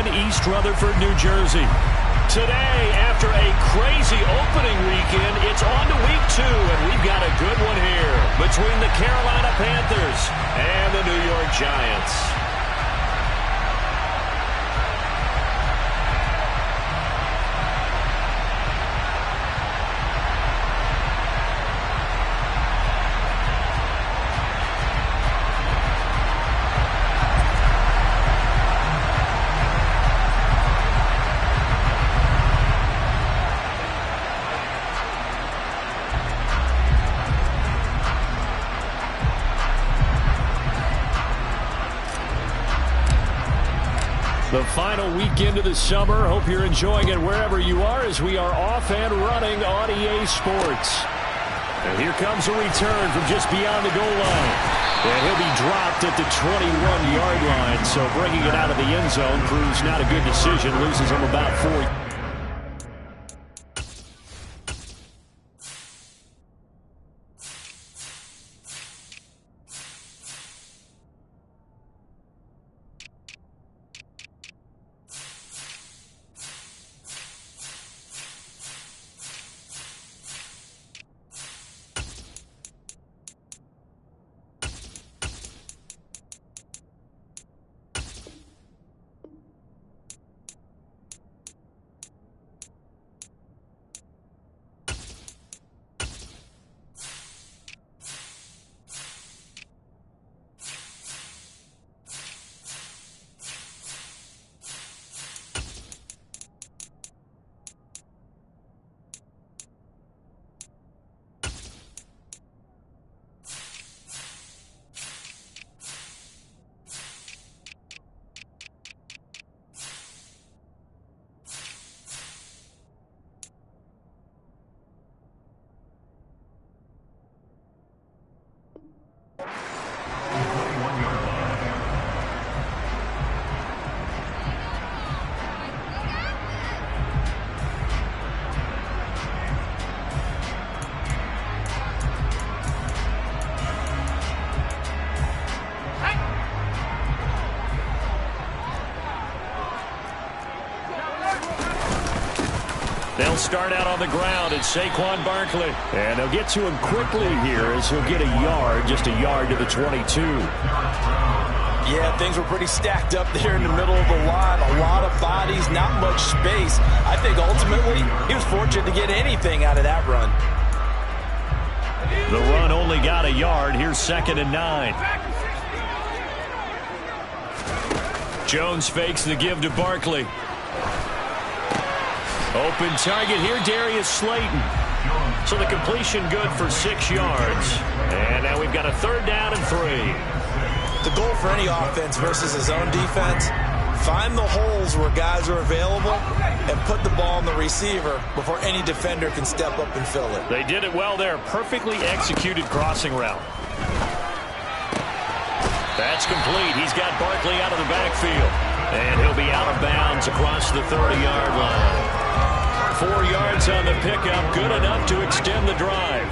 in East Rutherford, New Jersey. Today, after a crazy opening weekend, it's on to week 2, and we've got a good one here between the Carolina Panthers and the New York Giants. The final weekend of the summer. Hope you're enjoying it wherever you are as we are off and running on EA Sports. And here comes a return from just beyond the goal line. And he'll be dropped at the 21-yard line. So bringing it out of the end zone proves not a good decision. Loses him about 4. They'll start out on the ground. It's Saquon Barkley. And they'll get to him quickly here as he'll get a yard, just a yard to the 22. Yeah, things were pretty stacked up there in the middle of the line. A lot of bodies, not much space. I think ultimately he was fortunate to get anything out of that run. The run only got a yard. Here's 2nd and 9. Jones fakes the give to Barkley. Open target here, Darius Slayton. So the completion good for 6 yards. And now we've got a 3rd down and 3. The goal for any offense versus his own defense, find the holes where guys are available and put the ball on the receiver before any defender can step up and fill it. They did it well there. Perfectly executed crossing route. That's complete. He's got Barkley out of the backfield. And he'll be out of bounds across the 30-yard line. 4 yards on the pickup, good enough to extend the drive.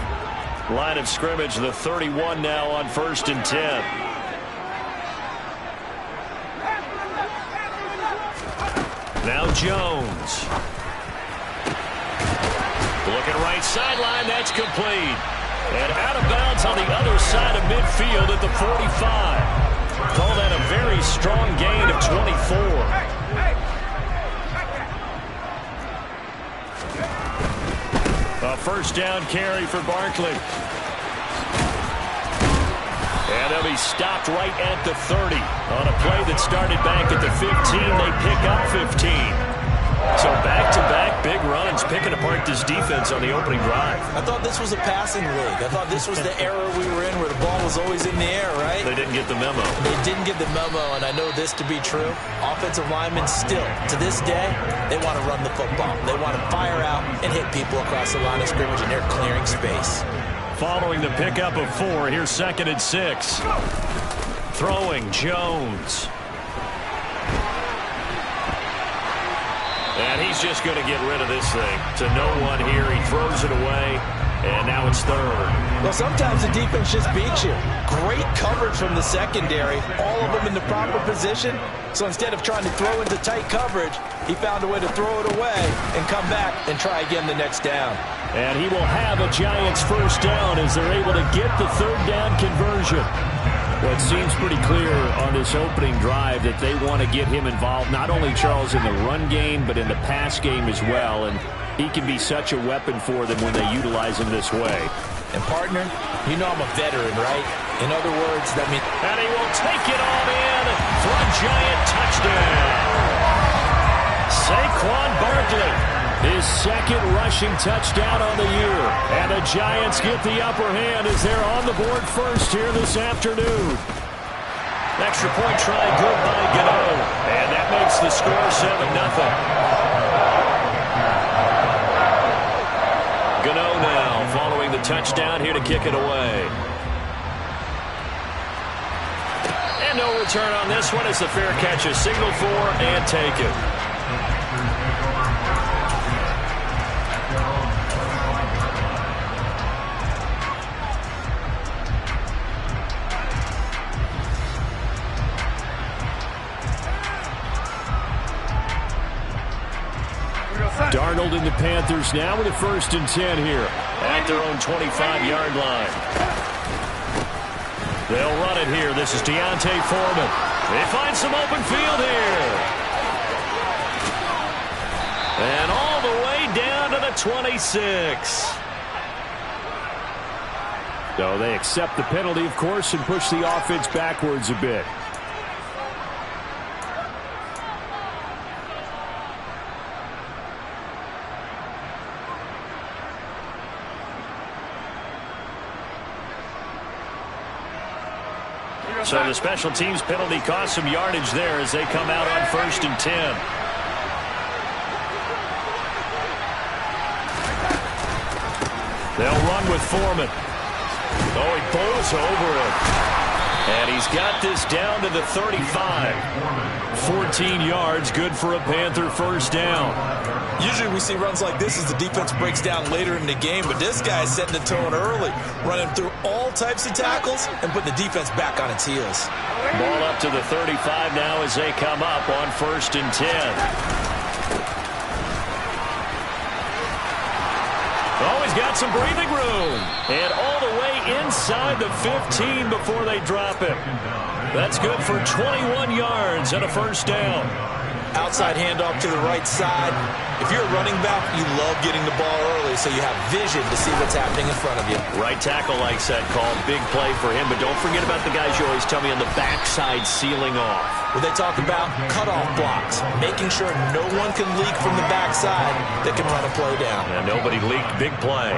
Line of scrimmage, the 31 now on 1st and 10. Now Jones. Looking right sideline, that's complete. And out of bounds on the other side of midfield at the 45. Call that a very strong gain of 24. A 1st down carry for Barkley. And they'll be stopped right at the 30. On a play that started back at the 15, they pick up 15. So back-to-back big runs, picking apart this defense on the opening drive. I thought this was a passing league. I thought this was the era we were in where the ball was always in the air, right? They didn't get the memo. They didn't get the memo, and I know this to be true. Offensive linemen still, to this day, they want to run the football. They want to fire out and hit people across the line of scrimmage, and they're clearing space. Following the pickup of 4, here's 2nd and 6. Throwing Jones. And he's just going to get rid of this thing. To no one here. He throws it away. And now it's third. Well, sometimes the defense just beats you. Great coverage from the secondary, all of them in the proper position. So instead of trying to throw into tight coverage, he found a way to throw it away and come back and try again the next down. And he will have a Giants first down as they're able to get the third down conversion. Well, it seems pretty clear on this opening drive that they want to get him involved, not only, Charles, in the run game, but in the pass game as well. And he can be such a weapon for them when they utilize him this way. And, partner, you know I'm a veteran, right? In other words, that means... And he will take it on in for a Giant touchdown. Saquon Barkley, his second rushing touchdown on the year. And the Giants get the upper hand as they're on the board first here this afternoon. Extra point try good by Gano. And that makes the score 7-0. Gano now following the touchdown here to kick it away. And no return on this one as the fair catch is signaled for and taken. Darnold and the Panthers now with a 1st and 10 here at their own 25-yard line. They'll run it here. This is Deontay Foreman. They find some open field here. And all the way down to the 26. So they accept the penalty, of course, and push the offense backwards a bit. So the special teams penalty cost some yardage there as they come out on 1st and 10. They'll run with Foreman. Oh, he pulls over it. And he's got this down to the 35. 14 yards, good for a Panther first down. Usually we see runs like this as the defense breaks down later in the game, but this guy's setting the tone early, running through all types of tackles and putting the defense back on its heels. Ball up to the 35 now as they come up on 1st and 10. Always got some breathing room. And all the way inside the 15 before they drop him. That's good for 21 yards and a first down. Outside handoff to the right side. If you're a running back, you love getting the ball early so you have vision to see what's happening in front of you. Right tackle likes that call. Big play for him. But don't forget about the guys you always tell me on the backside sealing off. Well, they talk about cutoff blocks, making sure no one can leak from the backside that can run a play down. And nobody leaked. Big play.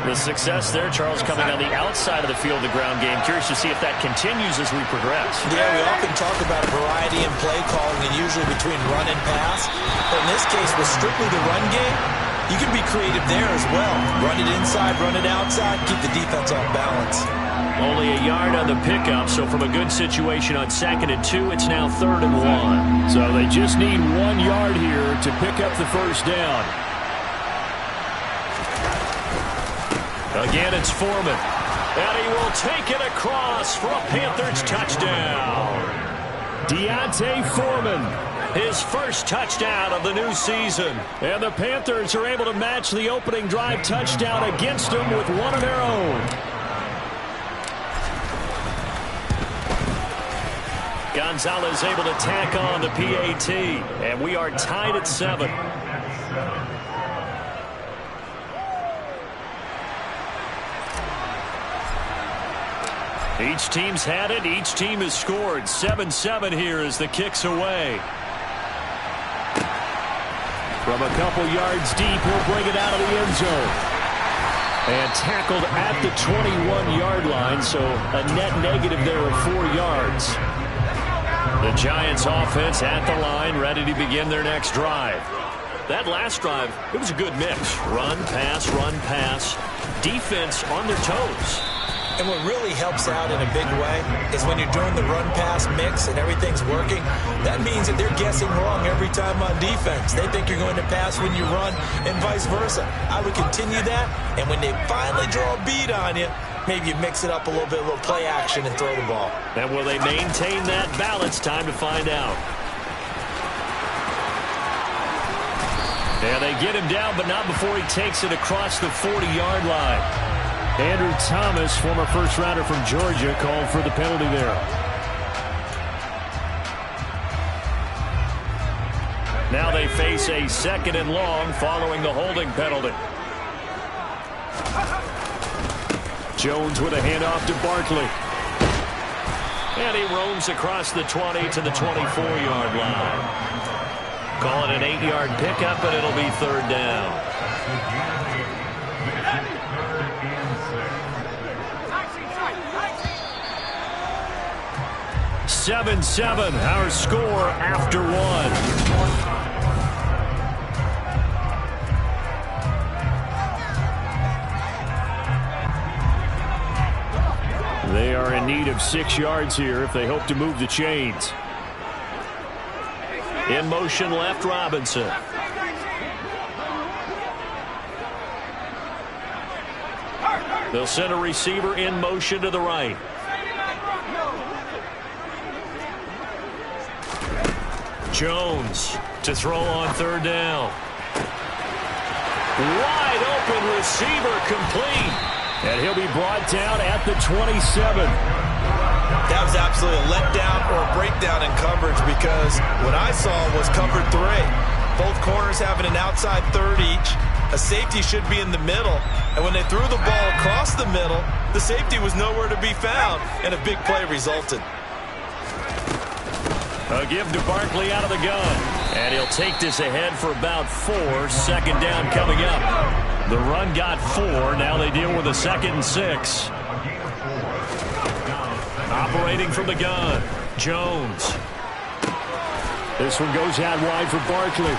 The success there, Charles, coming on the outside of the field, the ground game. Curious to see if that continues as we progress. Yeah, we often talk about a variety in play calling and usually between run and pass. But in this case, with strictly the run game, you can be creative there as well. Run it inside, run it outside, keep the defense off balance. Only a yard on the pickup, so from a good situation on 2nd and 2, it's now 3rd and 1. So they just need 1 yard here to pick up the first down. Again, it's Foreman. And he will take it across for a Panthers touchdown. Deontay Foreman, his first touchdown of the new season. And the Panthers are able to match the opening drive touchdown against them with one of their own. Gonzalez able to tack on the PAT. And we are tied at 7. Each team's had it. Each team has scored. 7-7 here as the kick's away. From a couple yards deep, he'll bring it out of the end zone. And tackled at the 21-yard line, so a net negative there of 4 yards. The Giants offense at the line, ready to begin their next drive. That last drive, it was a good mix. Run, pass, defense on their toes. And what really helps out in a big way is when you're doing the run-pass mix and everything's working, that means that they're guessing wrong every time on defense. They think you're going to pass when you run and vice versa. I would continue that, and when they finally draw a bead on you, maybe you mix it up a little bit, a little play action and throw the ball. And will they maintain that balance? Time to find out. And they get him down, but not before he takes it across the 40-yard line. Andrew Thomas, former first-rounder from Georgia, called for the penalty there. Now they face a 2nd and long following the holding penalty. Jones with a handoff to Barkley. And he roams across the 20 to the 24-yard line. Call it an 8-yard pickup, but it'll be 3rd down. 7-7, our score after 1. They are in need of 6 yards here if they hope to move the chains. In motion left, Robinson. They'll send a receiver in motion to the right. Jones to throw on 3rd down. Wide open receiver, complete. And he'll be brought down at the 27. That was absolutely a letdown or a breakdown in coverage, because what I saw was cover 3. Both corners having an outside third each. A safety should be in the middle. And when they threw the ball across the middle, the safety was nowhere to be found, and a big play resulted. A give to Barkley out of the gun. And he'll take this ahead for about 4. 2nd down coming up. The run got 4. Now they deal with a 2nd and 6. Operating from the gun, Jones. This one goes out wide for Barkley.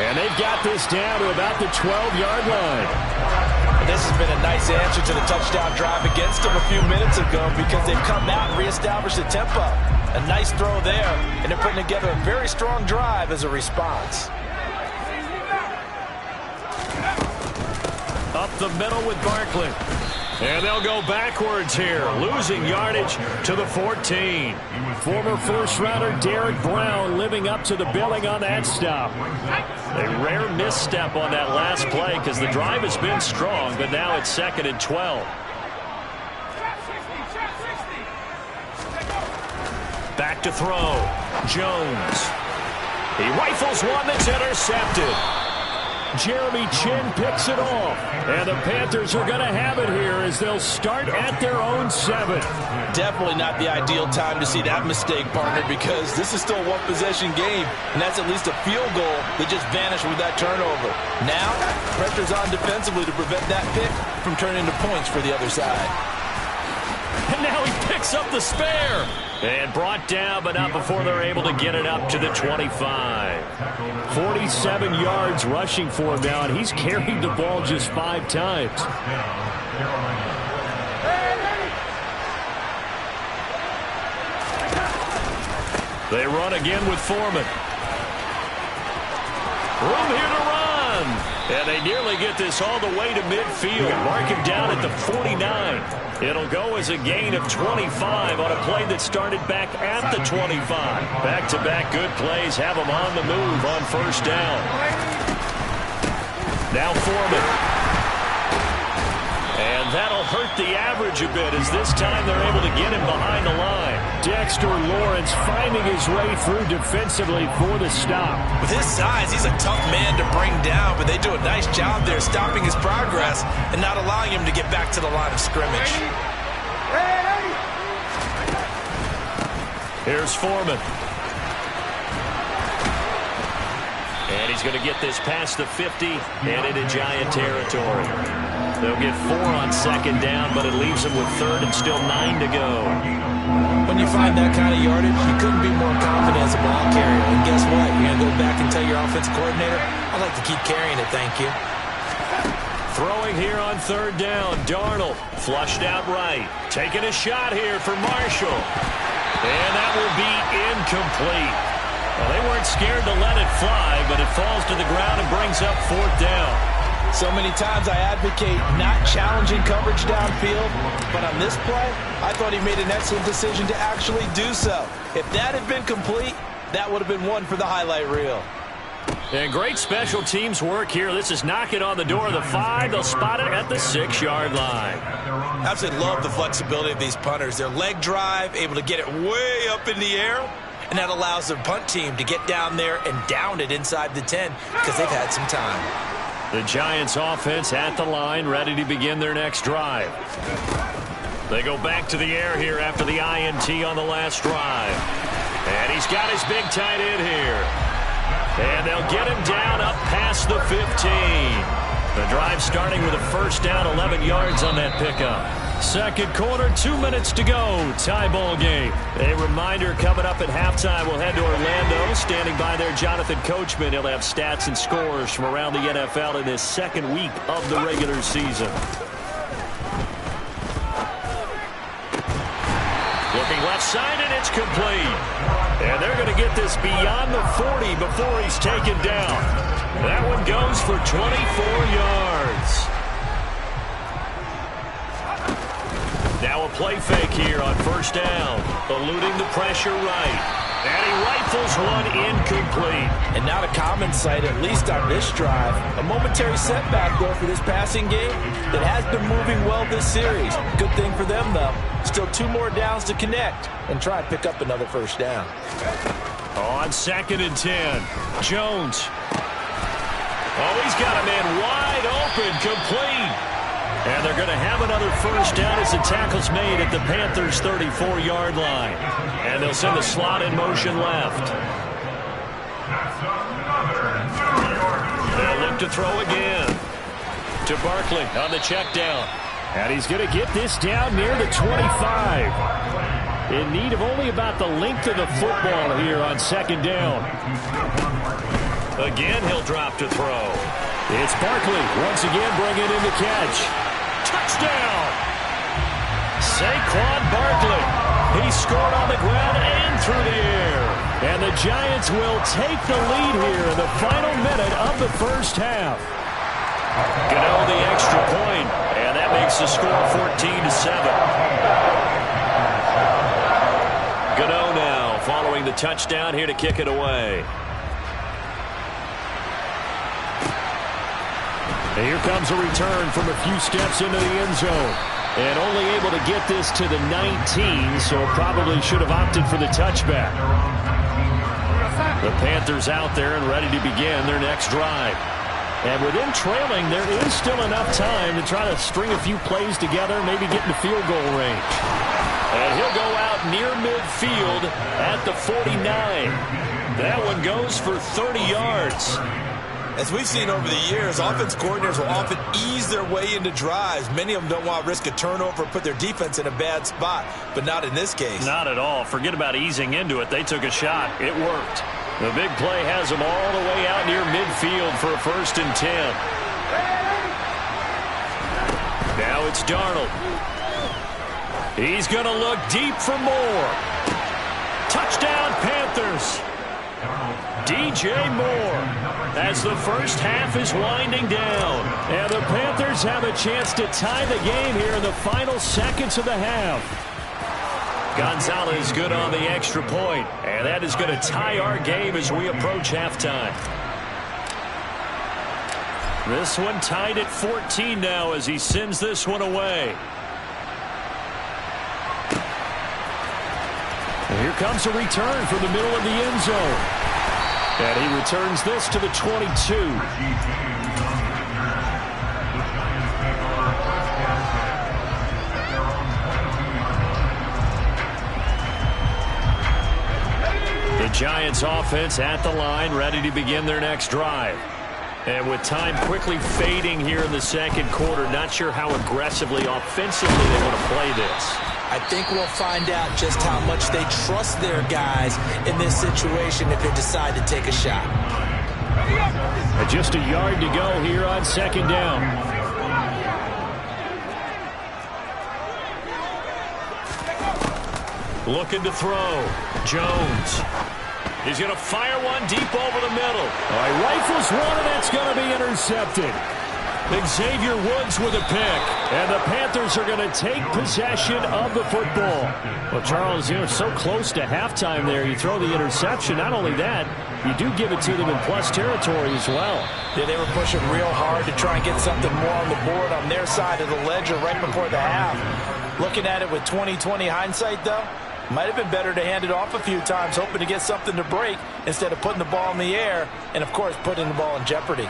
And they've got this down to about the 12-yard line. And this has been a nice answer to the touchdown drive against them a few minutes ago, because they've come out and reestablished the tempo. A nice throw there, and they're putting together a very strong drive as a response. Up the middle with Barkley. And they'll go backwards here, losing yardage to the 14. Former first-rounder Derek Brown living up to the billing on that stop. A rare misstep on that last play, because the drive has been strong, but now it's 2nd and 12. Back to throw. Jones. He rifles one that's intercepted. Jeremy Chin picks it off. And the Panthers are going to have it here as they'll start at their own 7. Definitely not the ideal time to see that mistake, partner, because this is still a one-possession game, and that's at least a field goal that just vanished with that turnover. Now, pressure's on defensively to prevent that pick from turning into points for the other side. And now he picks up the spare. And brought down, but not before they're able to get it up to the 25. 47 yards rushing for him now, and he's carried the ball just 5 times. They run again with Foreman. Room here to run. And they nearly get this all the way to midfield. Mark him down at the 49. It'll go as a gain of 25 on a play that started back at the 25. Back-to-back good plays have them on the move on 1st down. Now Foreman. And that'll hurt the average a bit, as this time they're able to get him behind the line. Dexter Lawrence finding his way through defensively for the stop. With his size, he's a tough man to bring down, but they do a nice job there stopping his progress and not allowing him to get back to the line of scrimmage. Here's Foreman. And he's going to get this past the 50 and into Giant territory. They'll get 4 on 2nd down, but it leaves them with 3rd and still 9 to go. When you find that kind of yardage, you couldn't be more confident as a ball carrier. And guess what? You're going to go back and tell your offensive coordinator, I'd like to keep carrying it, thank you. Throwing here on third down. Darnold flushed out right. Taking a shot here for Marshall. And that will be incomplete. Well, they weren't scared to let it fly, but it falls to the ground and brings up fourth down. So many times I advocate not challenging coverage downfield, but on this play, I thought he made an excellent decision to actually do so. If that had been complete, that would have been one for the highlight reel. And great special teams work here. This is knocking on the door of the 5. They'll spot it at the 6-yard line. I absolutely love the flexibility of these punters. Their leg drive, able to get it way up in the air, and that allows their punt team to get down there and down it inside the 10 because they've had some time. The Giants offense at the line, ready to begin their next drive. They go back to the air here after the INT on the last drive. And he's got his big tight end here. And they'll get him down up past the 15. The drive starting with a first down, 11 yards on that pickup. Second quarter, 2 minutes to go. Tie ball game. A reminder coming up at halftime. We'll head to Orlando. Standing by there, Jonathan Coachman. He'll have stats and scores from around the NFL in this second week of the regular season. Looking left side, and it's complete. And they're going to get this beyond the 40 before he's taken down. That one goes for 24 yards. Now a play fake here on first down. Eluding the pressure right. And he rifles one incomplete. And not a common sight, at least on this drive. A momentary setback, though, for this passing game that has been moving well this series. Good thing for them, though. Still 2 more downs to connect and try and pick up another first down. On 2nd and 10. Jones. Oh, he's got a man wide open, complete. And they're going to have another first down as the tackle's made at the Panthers' 34-yard line. And they'll send the slot in motion left. They'll look to throw again. To Barkley on the check down. And he's going to get this down near the 25. In need of only about the length of the football here on 2nd down. Again, he'll drop to throw. It's Barkley once again bringing in the catch. Touchdown! Saquon Barkley. He scored on the ground and through the air. And the Giants will take the lead here in the final minute of the first half. Gano the extra point, and that makes the score 14-7. Gano now following the touchdown here to kick it away. And here comes a return from a few steps into the end zone. And only able to get this to the 19, so probably should have opted for the touchback. The Panthers out there and ready to begin their next drive. And with them trailing, there is still enough time to try to string a few plays together, maybe get into field goal range. And he'll go out near midfield at the 49. That one goes for 30 yards. As we've seen over the years, offense coordinators will often ease their way into drives. Many of them don't want to risk a turnover or put their defense in a bad spot, but not in this case. Not at all. Forget about easing into it. They took a shot. It worked. The big play has them all the way out near midfield for a 1st and 10. Now it's Darnold. He's going to look deep for more. Touchdown, Panthers. DJ Moore. As the first half is winding down. And the Panthers have a chance to tie the game here in the final seconds of the half. Gonzalez good on the extra point. And that is going to tie our game as we approach halftime. This one tied at 14 now as he sends this one away. And here comes a return from the middle of the end zone. And he returns this to the 22. The Giants offense at the line, ready to begin their next drive. And with time quickly fading here in the second quarter, not sure how aggressively, offensively they want to play this. I think we'll find out just how much they trust their guys in this situation if they decide to take a shot. Just a yard to go here on 2nd down. Looking to throw. Jones. He's going to fire one deep over the middle. He rifles one, and that's going to be intercepted. Xavier Woods with a pick. And the Panthers are going to take possession of the football. Well, Charles, so close to halftime there. You throw the interception. Not only that, you do give it to them in plus territory as well. Yeah, they were pushing real hard to try and get something more on the board on their side of the ledger right before the half. Looking at it with 20/20 hindsight, though, might have been better to hand it off a few times, hoping to get something to break instead of putting the ball in the air and, of course, putting the ball in jeopardy.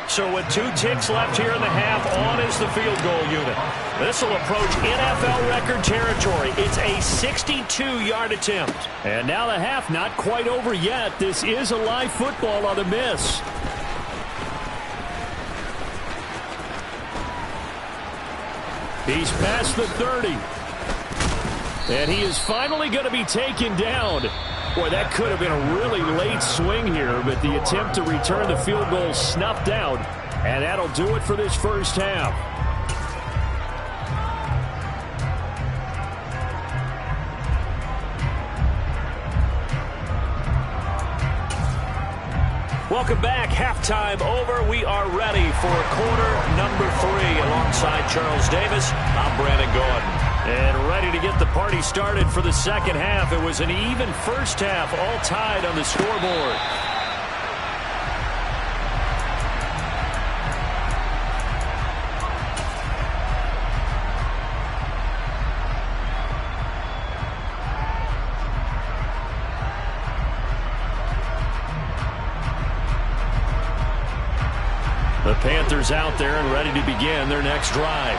So with 2 ticks left here in the half, on is the field goal unit. This will approach NFL record territory. It's a 62-yard attempt. And now the half not quite over yet. This is a live football on the miss. He's past the 30. And he is finally going to be taken down. Boy, that could have been a really late swing here, but the attempt to return the field goal snuffed out, and that'll do it for this first half. Welcome back. Halftime over. We are ready for quarter number 3. Alongside Charles Davis, I'm Brandon Gordon. And ready to get the party started for the second half. It was an even first half, all tied on the scoreboard. The Panthers out there and ready to begin their next drive.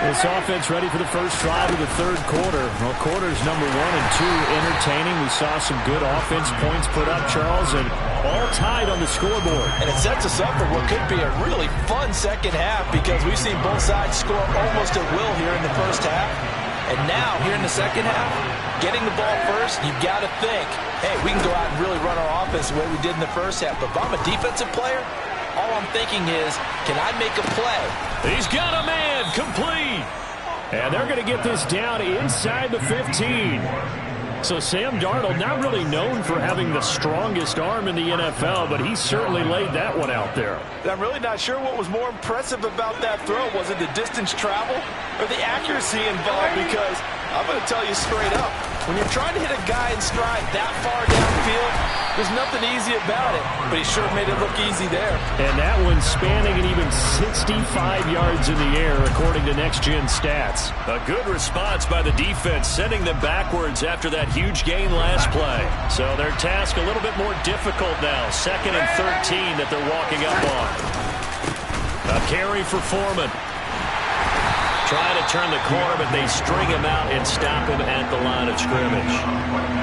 This offense ready for the first drive of the third quarter. Well, quarters number 1 and 2 entertaining. We saw some good offense points put up, Charles, and all tied on the scoreboard. And it sets us up for what could be a really fun second half because we've seen both sides score almost at will here in the first half. And now, here in the second half, getting the ball first, you've got to think, hey, we can go out and really run our offense the way we did in the first half. But if I'm a defensive player, all I'm thinking is, can I make a play? He's got a man, complete. And they're going to get this down inside the 15. So Sam Darnold, not really known for having the strongest arm in the NFL, but he certainly laid that one out there. I'm really not sure what was more impressive about that throw. Was it the distance travel or the accuracy involved? Because I'm going to tell you straight up, when you're trying to hit a guy in stride that far downfield, there's nothing easy about it, but he sure made it look easy there. And that one spanning an even 65 yards in the air, according to Next Gen Stats. A good response by the defense, sending them backwards after that huge gain last play. So their task a little bit more difficult now. 2nd and 13 that they're walking up on. A carry for Foreman. Trying to turn the corner, but they string him out and stop him at the line of scrimmage.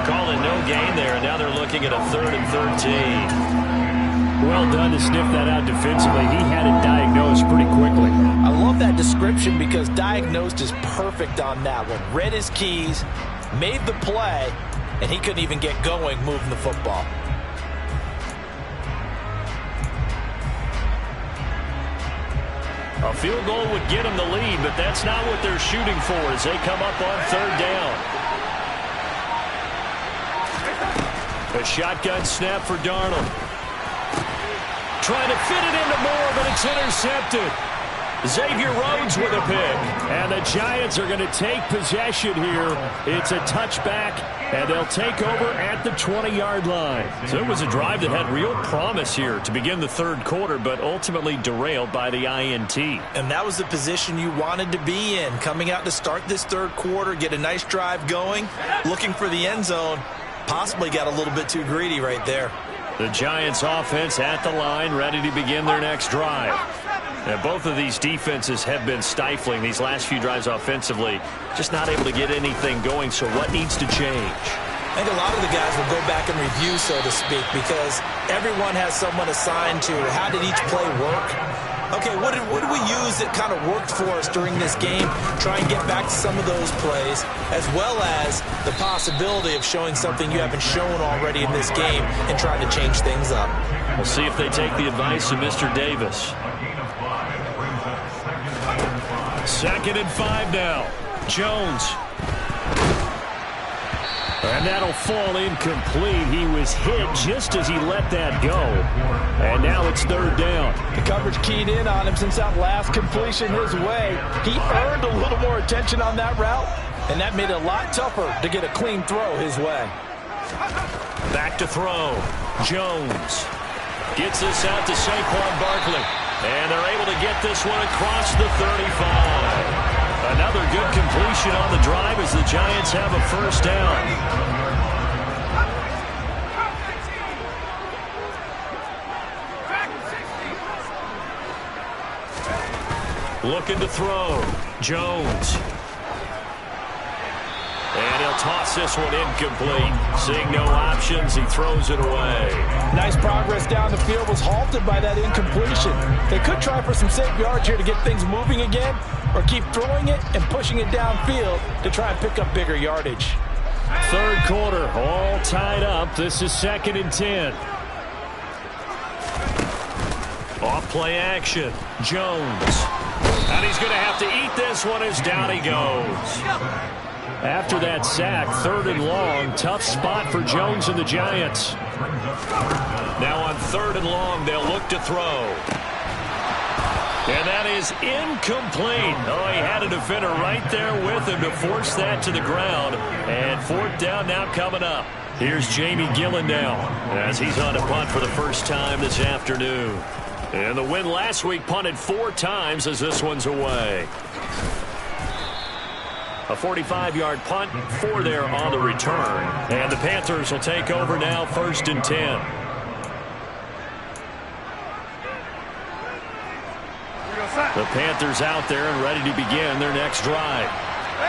Calling no gain there, and now they're looking at a 3rd and 13. Well done to sniff that out defensively. He had it diagnosed pretty quickly. I love that description because diagnosed is perfect on that one. Read his keys, made the play, and he couldn't even get going moving the football. A field goal would get them the lead, but that's not what they're shooting for as they come up on 3rd down. A shotgun snap for Darnold. Trying to fit it into Moore, but it's intercepted. Xavier Rhodes with a pick. And the Giants are going to take possession here. It's a touchback, and they'll take over at the 20-yard line. So it was a drive that had real promise here to begin the third quarter, but ultimately derailed by the INT. And that was the position you wanted to be in. Coming out to start this third quarter, get a nice drive going, looking for the end zone. Possibly got a little bit too greedy right there. The Giants offense at the line, ready to begin their next drive. And both of these defenses have been stifling these last few drives offensively. Just not able to get anything going, so what needs to change? I think a lot of the guys will go back and review, so to speak, because everyone has someone assigned to how did each play work. Okay, what did we use that kind of worked for us during this game? Try and get back to some of those plays, as well as the possibility of showing something you haven't shown already in this game and trying to change things up. We'll see if they take the advice of Mr. Davis. 2nd and 5 now. Jones. And that'll fall incomplete. He was hit just as he let that go. And now it's third down. The coverage keyed in on him since that last completion his way. He earned a little more attention on that route, and that made it a lot tougher to get a clean throw his way. Back to throw. Jones gets this out to Saquon Barkley. And they're able to get this one across the 35. Another good completion on the drive as the Giants have a first down. Looking to throw. Jones. And he'll toss this one incomplete. Seeing no options, he throws it away. Nice progress down the field, was halted by that incompletion. They could try for some safe yards here to get things moving again, or keep throwing it and pushing it downfield to try and pick up bigger yardage. Third quarter, all tied up. This is 2nd and 10. Off play action. Jones. And he's going to have to eat this one as down he goes. After that sack, 3rd and long, tough spot for Jones and the Giants. Now on 3rd and long, they'll look to throw. And that is incomplete. Oh, he had a defender right there with him to force that to the ground. And 4th down now coming up. Here's Jamie Gillen now as he's on a punt for the first time this afternoon. And the win last week punted 4 times as this one's away. A 45-yard punt, 4 there on the return. And the Panthers will take over now, 1st and 10. The Panthers out there and ready to begin their next drive.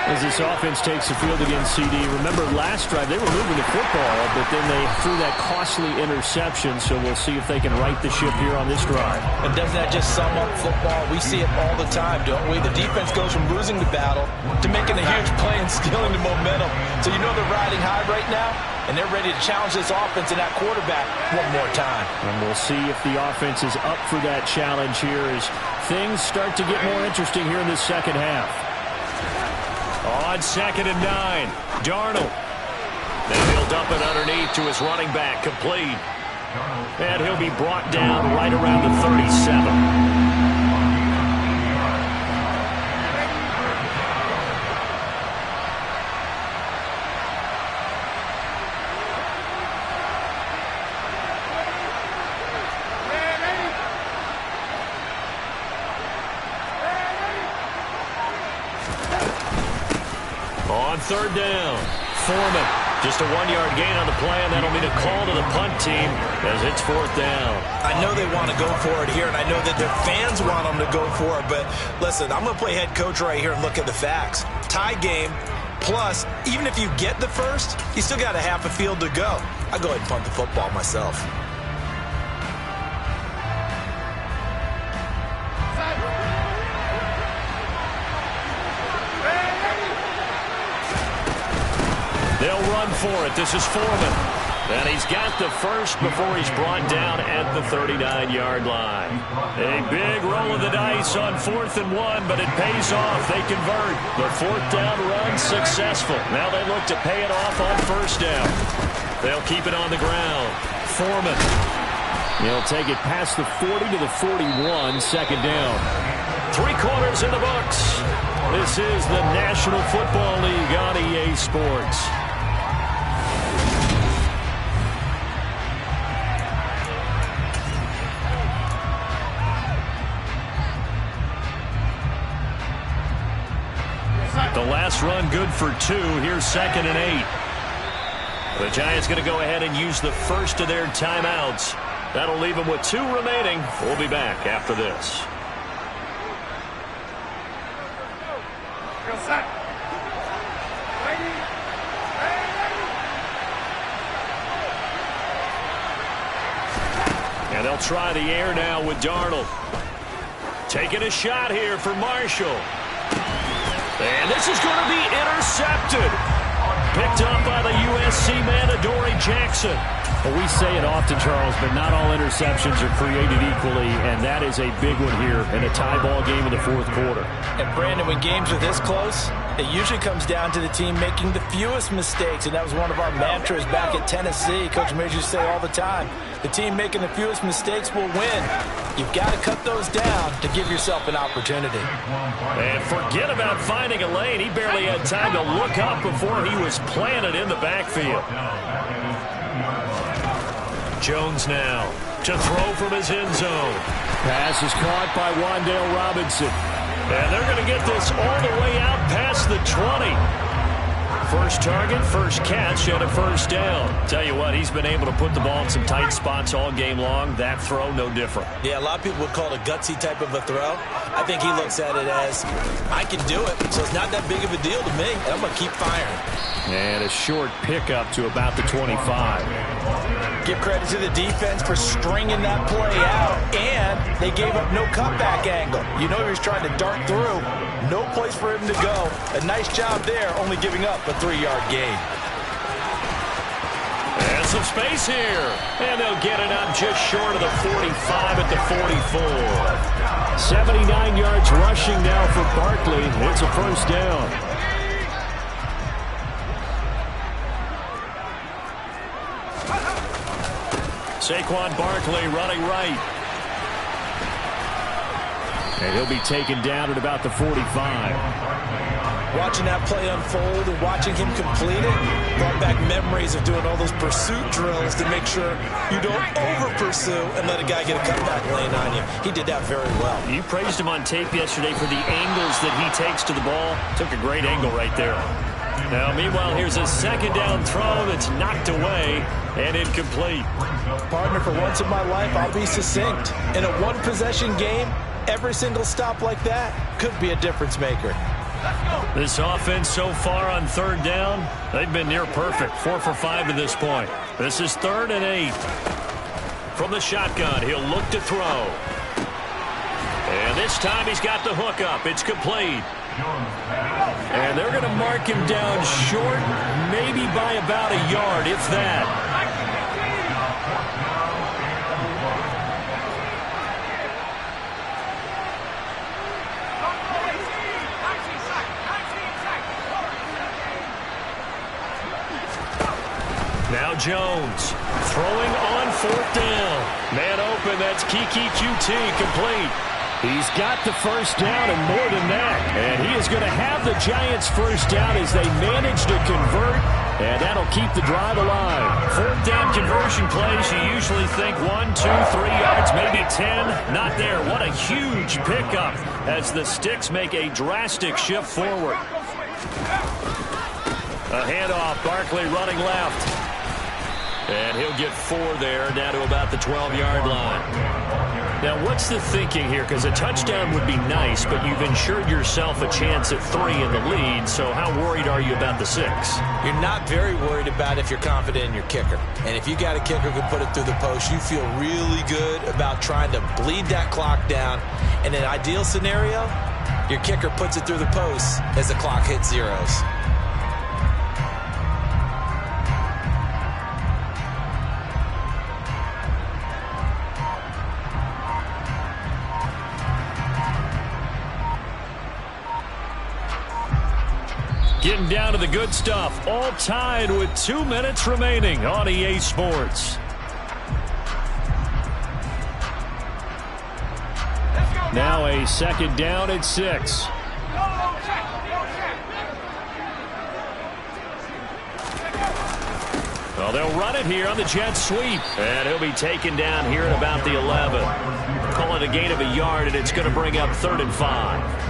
As this offense takes the field against CD. Remember last drive they were moving the football, but then they threw that costly interception, so we'll see if they can right the ship here on this drive. And doesn't that just sum up football? We see it all the time, don't we? The defense goes from losing the battle to making a huge play and stealing the momentum. So you know they're riding high right now, and they're ready to challenge this offense and that quarterback one more time. And we'll see if the offense is up for that challenge here as things start to get more interesting here in this second half. On 2nd and 9, Darnold. Then he'll dump it underneath to his running back, complete. And he'll be brought down right around the 37. On 3rd down, Foreman. Just a 1-yard gain on the play, and that'll mean a call to the punt team as it's 4th down. I know they want to go for it here, and I know that their fans want them to go for it, but listen, I'm going to play head coach right here and look at the facts. Tie game, plus, even if you get the first, you still got a half a field to go. I go ahead and punt the football myself. They'll run for it. This is Foreman. And he's got the first before he's brought down at the 39-yard line. A big roll of the dice on 4th and 1, but it pays off. They convert. The 4th down run successful. Now they look to pay it off on 1st down. They'll keep it on the ground. Foreman. He'll take it past the 40 to the 41, 2nd down. 3 quarters in the books. This is the National Football League on EA Sports. The last run good for 2. Here's 2nd and 8. The Giants going to go ahead and use the first of their timeouts. That'll leave them with 2 remaining. We'll be back after this. And they'll try the air now with Darnold. Taking a shot here for Marshall. And this is going to be intercepted. Picked up by the USC man, Adoree Jackson. Well, we say it often, Charles, but not all interceptions are created equally, and that is a big one here in a tie ball game in the 4th quarter. And, Brandon, when games are this close, It usually comes down to the team making the fewest mistakes, and that was one of our mantras back at Tennessee. Coach Major used to say all the time, the team making the fewest mistakes will win. You've got to cut those down to give yourself an opportunity. And forget about finding a lane. He barely had time to look up before he was planted in the backfield. Jones now to throw from his end zone. Pass is caught by Wan'Dale Robinson. And they're going to get this all the way out past the 20. First target, first catch, and a first down. Tell you what, he's been able to put the ball in some tight spots all game long. That throw, no different. Yeah, a lot of people would call it a gutsy type of a throw. I think he looks at it as, I can do it, so it's not that big of a deal to me, and I'm going to keep firing. And a short pickup to about the 25. Give credit to the defense for stringing that play out, and they gave up no cutback angle. You know he was trying to dart through. No place for him to go. A nice job there, only giving up a 3-yard gain. And some space here. And they'll get it up just short of the 45 at the 44. 79 yards rushing now for Barkley. It's a first down. Saquon Barkley running right. And he'll be taken down at about the 45. Watching that play unfold and watching him complete it brought back memories of doing all those pursuit drills to make sure you don't over-pursue and let a guy get a cutback lane on you. He did that very well. You praised him on tape yesterday for the angles that he takes to the ball. Took a great angle right there. Now, meanwhile, here's a second down throw that's knocked away and incomplete. Partner, for once in my life, I'll be succinct. In a one-possession game, every single stop like that could be a difference maker. This offense so far on third down, they've been near perfect. 4 for 5 to this point. This is 3rd and 8. From the shotgun, he'll look to throw. And this time he's got the hook up. It's complete. And they're going to mark him down short, maybe by about a yard, if that. Now Jones throwing on 4th down. Man open, that's Kiki QT, complete. He's got the first down and more than that. And he is going to have the Giants' first down as they manage to convert. And that'll keep the drive alive. 4th down conversion plays, you usually think 1, 2, 3 yards, maybe 10. Not there. What a huge pickup as the Sticks make a drastic shift forward. A handoff, Barkley running left. And he'll get 4 there, down to about the 12-yard line. Now, what's the thinking here? Because a touchdown would be nice, but you've ensured yourself a chance at 3 in the lead, so how worried are you about the 6? You're not very worried about if you're confident in your kicker. And if you got a kicker who can put it through the post, you feel really good about trying to bleed that clock down. In an ideal scenario, your kicker puts it through the post as the clock hits zeros. Getting down to the good stuff. All tied with 2 minutes remaining on EA Sports. Now a second down at 6. Well, they'll run it here on the jet sweep. And he'll be taken down here at about the 11. Call it a gain of a yard, and it's going to bring up 3rd and 5.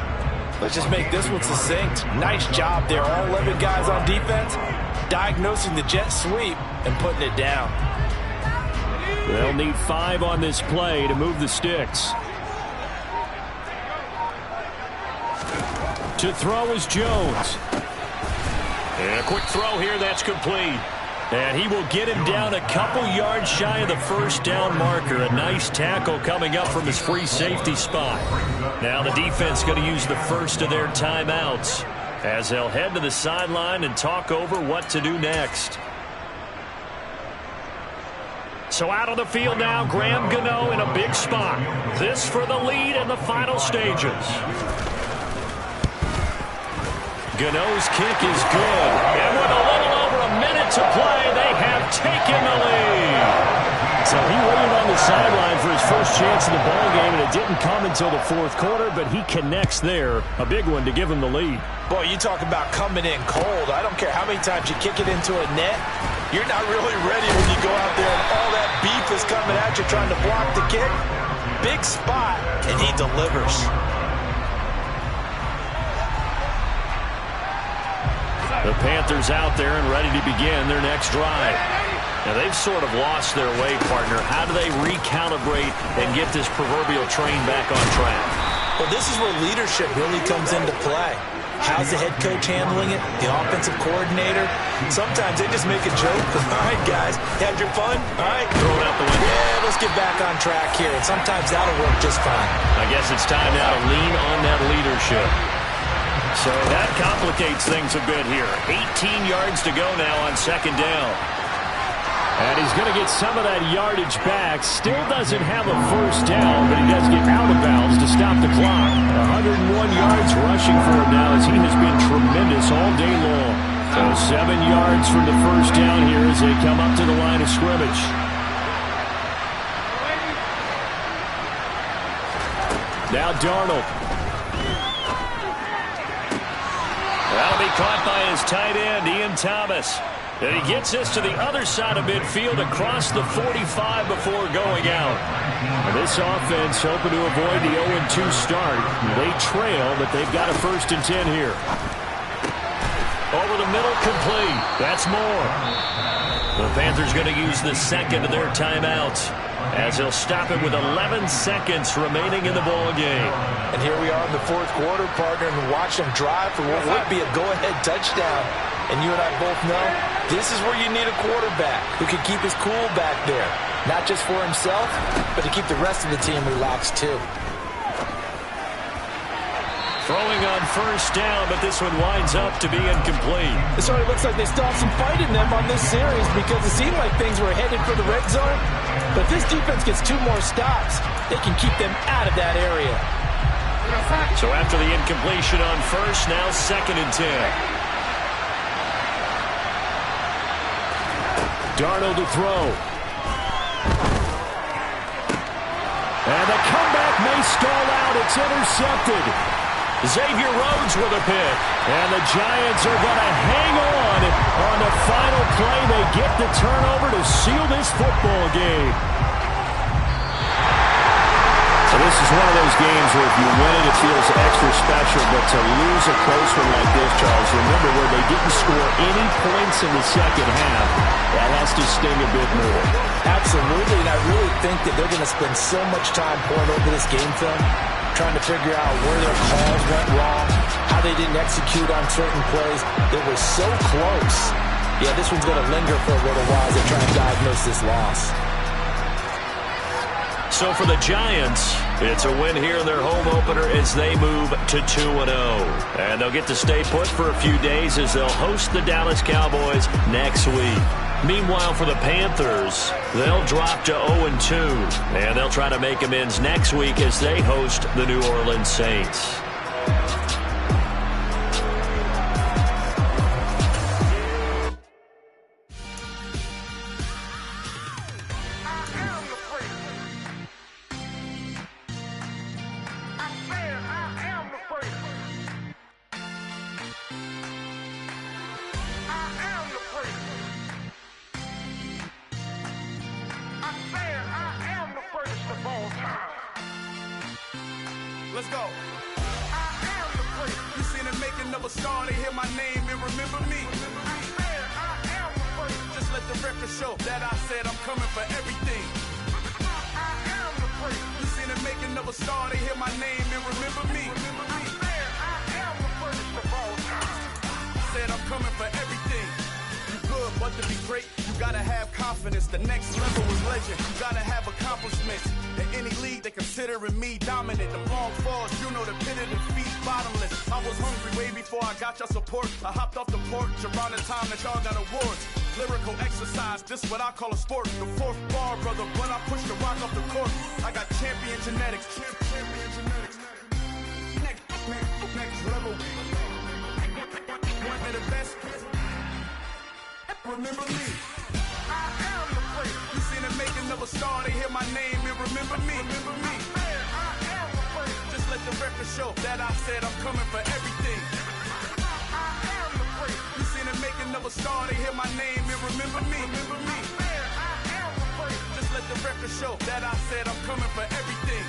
Let's just make this one succinct. Nice job there. All 11 guys on defense diagnosing the jet sweep and putting it down. They'll need 5 on this play to move the Sticks. To throw is Jones. And a quick throw here, that's complete. And he will get him down a couple yards shy of the first down marker. A nice tackle coming up from his free safety spot. Now the defense going to use the first of their timeouts as they'll head to the sideline and talk over what to do next. So out on the field now, Graham Gano in a big spot. This for the lead in the final stages. Gano's kick is good. And with a little over a minute to play, they have taken the lead. So he waited on the sideline for his first chance in the ballgame, and it didn't come until the fourth quarter, but he connects there. A big one to give him the lead. Boy, you talk about coming in cold. I don't care how many times you kick it into a net. You're not really ready when you go out there and all that beef is coming at you trying to block the kick. Big spot, and he delivers. The Panthers out there and ready to begin their next drive. Now, they've sort of lost their way, partner. How do they recalibrate and get this proverbial train back on track? Well, this is where leadership really comes into play. How's the head coach handling it? The offensive coordinator? Sometimes they just make a joke. All right, guys, had your fun? All right, throw it out the window. Yeah, let's get back on track here. And sometimes that'll work just fine. I guess it's time now to lean on that leadership. So that complicates things a bit here. 18 yards to go now on second down. And he's going to get some of that yardage back. Still doesn't have a first down, but he does get out of bounds to stop the clock. 101 yards rushing for him now as he has been tremendous all day long. So 7 yards from the first down here as they come up to the line of scrimmage. Now Darnold. That'll be caught by his tight end, Ian Thomas. And he gets this to the other side of midfield across the 45 before going out. And this offense hoping to avoid the 0-2 start. They trail, but they've got a 1st and 10 here. Over the middle, complete. That's more. The Panthers going to use the second of their timeouts as they'll stop it with 11 seconds remaining in the ball game. And here we are in the fourth quarter, partner, and watch them drive for what would be a go-ahead touchdown. And you and I both know this is where you need a quarterback who can keep his cool back there. Not just for himself, but to keep the rest of the team relaxed too. Throwing on first down, but this one winds up to be incomplete. It sort of looks like they still have some fight in them on this series because it seemed like things were headed for the red zone. But if this defense gets 2 more stops, they can keep them out of that area. So after the incompletion on first, now 2nd and 10. Darnold to throw. And the comeback may stall out. It's intercepted. Xavier Rhodes with a pick. And the Giants are going to hang on the final play. They get the turnover to seal this football game. So this is one of those games where if you win it, it feels extra special. But to lose a close one like this, Charles, remember where they didn't score any points in the second half. That has to sting a bit more. Absolutely, and I really think that they're going to spend so much time pouring over this game film, trying to figure out where their calls went wrong, how they didn't execute on certain plays. They were so close. Yeah, this one's going to linger for a little while as they try and diagnose this loss. So for the Giants, it's a win here in their home opener as they move to 2-0. And they'll get to stay put for a few days as they'll host the Dallas Cowboys next week. Meanwhile, for the Panthers, they'll drop to 0-2. And they'll try to make amends next week as they host the New Orleans Saints. Let's go. I am the great. You seen the making of a star, they hear my name and remember me. I am the great. Just let the record show that I said I'm coming for everything. I am the great. You seen the making of a star, they hear my name and remember me. I am the greatest of all time. I said I'm coming for everything. You good, but to be great, you gotta have confidence. The next level is legend. You gotta have accomplishments. In any league, they considering me dominant. The long falls, you know the pit of defeat, bottomless. I was hungry way before I got your support. I hopped off the porch around the time that y'all got awards. Lyrical exercise, this what I call a sport. The fourth bar, brother, when I push the rock off the court. I got champion genetics. Champion genetics. Next level. remember me. I am the place. You seen the making of a star, they hear my name and remember me. Remember me. I am the place. Just let the record show that I said I'm coming for everything. I am the place. You seen the making of a star, they hear my name and remember me. Remember me. I am the place. Just let the record show that I said I'm coming for everything.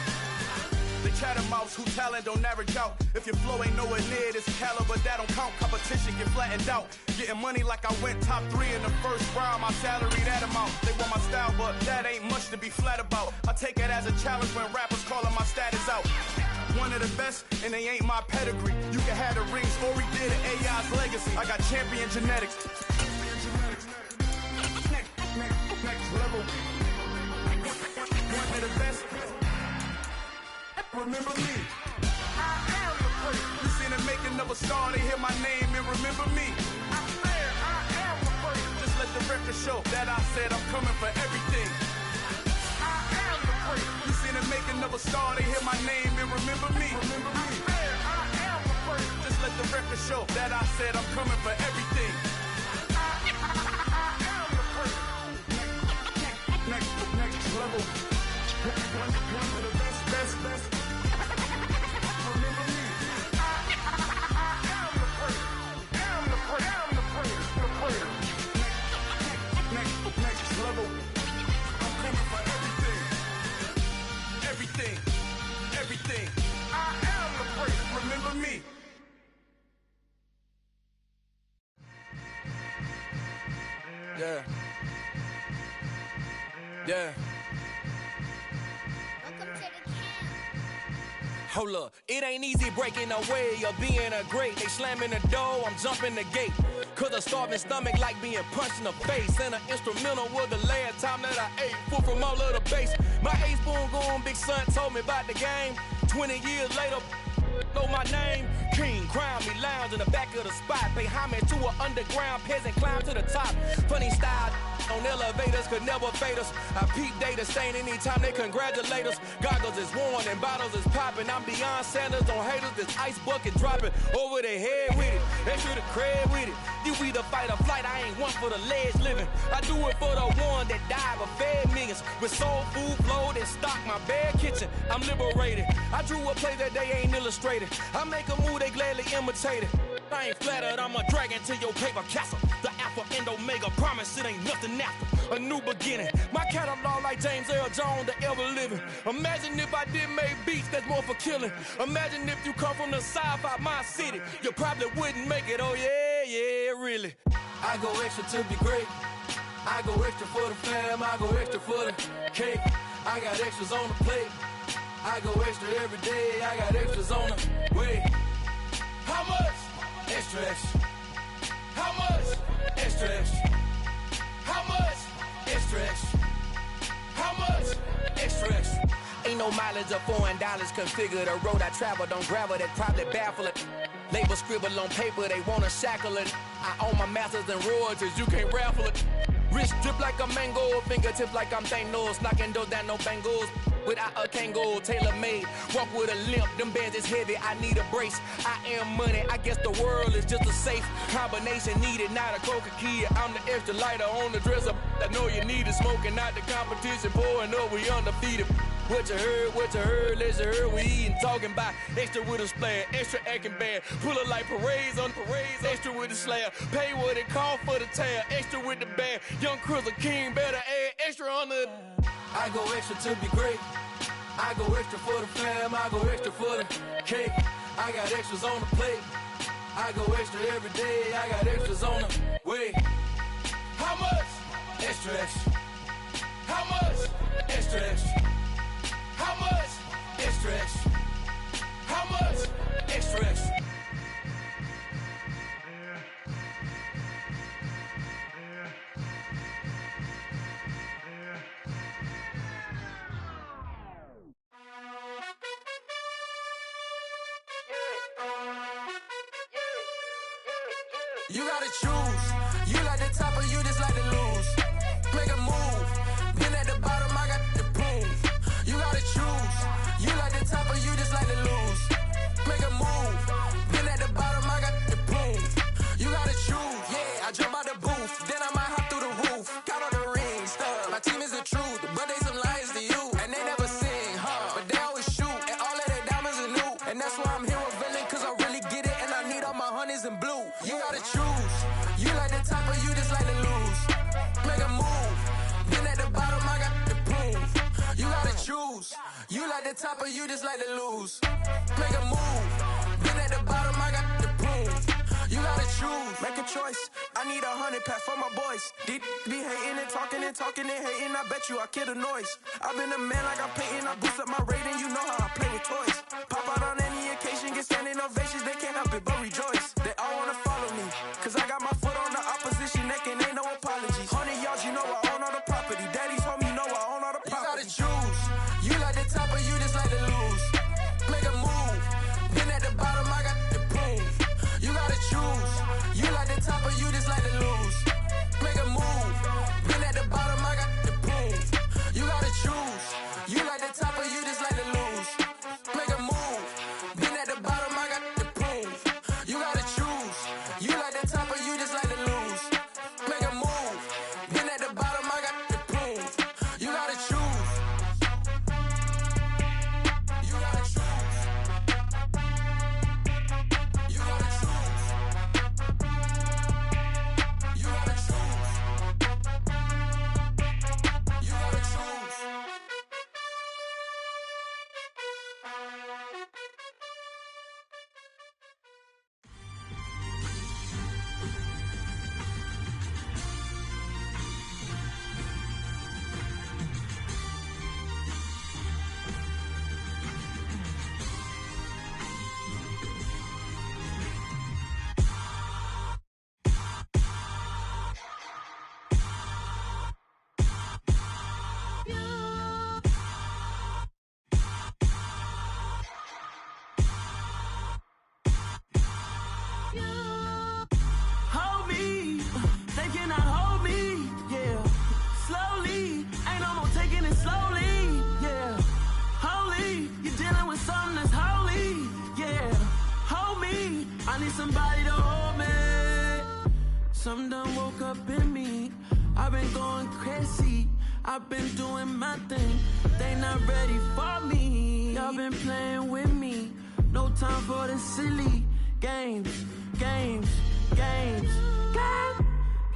The chattermouths who talent don't average out. If your flow ain't nowhere near this caliber, that don't count. Competition get flattened out. Getting money like I went top 3 in the first round. My salary that amount. They want my style, but that ain't much to be flat about. I take it as a challenge when rappers calling my status out. One of the best, and they ain't my pedigree. You can have the rings, or we did it, AI's legacy. I got champion genetics. Next level. One of the best. Remember me. I am the place. You seen the making of a star, they hear my name and remember me. I said I am the place. Just let the record show that I said I'm coming for everything. I am the place. You seen the making of a star, they hear my name and remember me. Remember me. I said I am the place. Just let the record show that I said I'm coming for everything. I am the place. Next level. One of the best. Next level. I'm coming for everything. Everything. I am the place. Remember me. Yeah. Hold up, it ain't easy breaking away or being a great. They slamming the door, I'm jumping the gate. Cause a starving stomach like being punched in the face. And an instrumental was the last time that I ate food from all of the bass. My ace boom goon, big son told me about the game. 20 years later, know my name. King, crown me, lounge in the back of the spot. Pay homage to an underground peasant, climb to the top. Funny style on elevators could never fade us. I peep data stain anytime they congratulate us. Goggles is worn and bottles is popping. I'm beyond Sanders on haters, this ice bucket dropping over their head with it. They should have cred with it. You either fight or flight, I ain't one for the ledge living. I do it for the one that died but fed millions. With soul food flowed and stocked my bare kitchen. I'm liberated. I drew a play that they ain't illustrated. I make a move, they gladly imitate it. I ain't flattered, I'm a dragon to your paper castle. The Alpha and Omega, promise it ain't nothing after. A new beginning. My catalog like James Earl Jones, the ever living. Imagine if I did make beats that's more for killing. Imagine if you come from the sci-fi, my city. You probably wouldn't make it, oh yeah, really. I go extra to be great. I go extra for the fam, I go extra for the cake. I got extras on the plate. I go extra every day, I got extras on the way. How much? Extra, extra. How much? Extra, extra. How much? Extra, extra. How much? Extra, extra. Ain't no mileage or $4 configure the road I travel. Don't gravel that probably baffle it. Label scribble on paper, they wanna shackle it. I own my masters and royalties, you can't raffle it. Wrist drip like a mango, fingertips like I'm Thanos, knocking those down no bangles. Without a Kango, tailor-made, walk with a limp, them bands is heavy, I need a brace. I am money, I guess the world is just a safe combination needed, not a coca key. I'm the extra lighter on the dresser, I know you need it, smoking out the competition, pouring up, we undefeated. What you heard, let's hear we eatin', talking about extra with a splash, extra acting bad, pull it like parades on parades, extra with the slab, pay what it cost for the tab, extra with the bag, young Chris a king, better add extra on the. I go extra to be great. I go extra for the fam, I go extra for the cake. I got extras on the plate. I go extra every day, I got extras on the way. How much? Extra, extra. How much? Extra, extra. How much? Extra, extra. How much? Extra, extra. You gotta choose. You like the top or you just like to lose. Make a move. Been at the bottom, I got the prove. You gotta choose. You like the top or you just like to lose. Make a move. Been at the bottom, I got the prove. You gotta choose. Yeah, I jump out the booth. Then I might choose. You like the top or you just like to lose. Make a move. Been at the bottom, I got the prove. You gotta choose. Make a choice. I need 100 pack for my boys. Be hating and talking and talking and hating. I bet you I kill the noise. I've been a man like I'm Peyton. I boost up my rating. You know how I play with toys. Pop out on any occasion, get standing ovations. They can't help it but rejoice. They all wanna follow me. Cause I got my foot on the opposition neck and ain't no apologies. 100 yards, you know I own all the property. Daddy's home, you know I own all the property. You gotta choose. You like the top or you just like to lose. Make a move. Been at the bottom, I got the proof. You gotta choose. You like the top or you just like to lose. Make a move. Been at the bottom, I got the proof. You gotta choose. You like the top or you just like to lose. Make a move. Been at the bottom, I got the proof. You gotta choose. You like the top or you just like to lose. Make a move. Been at the bottom, I got the proof. You gotta choose. You gotta choose. You gotta choose. You gotta choose. You gotta choose. Hold me, they cannot hold me, yeah. Slowly, ain't no more taking it slowly, yeah. Holy, you're dealing with something that's holy, yeah. Hold me, I need somebody to hold me. Something done woke up in me, I've been going crazy. I've been doing my thing, they not ready for me. Y'all been playing with me, no time for the silly games, games, games, games.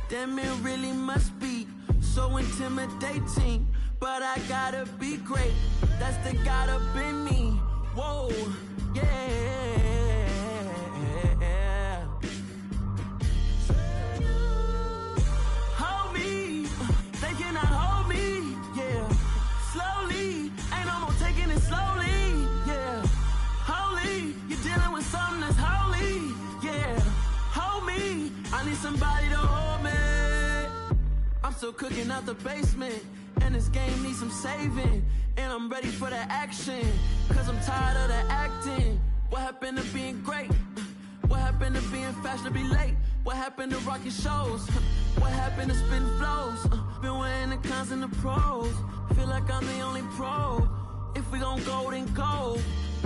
Damn, it really must be so intimidating, but I gotta be great, that's the God up in me. Whoa, yeah. Hold me, they cannot hold me, yeah. Slowly, ain't no more taking it slowly, yeah. Holy, you're dealing with something that's holy, yeah. Hold me, I need somebody to hold me. I'm still cooking out the basement, and this game needs some saving. And I'm ready for the action, cause I'm tired of the acting. What happened to being great? What happened to being fashionably late? What happened to rocking shows? What happened to spitting flows? Been weighing the cons and the pros. Feel like I'm the only pro. If we gon' go, then go.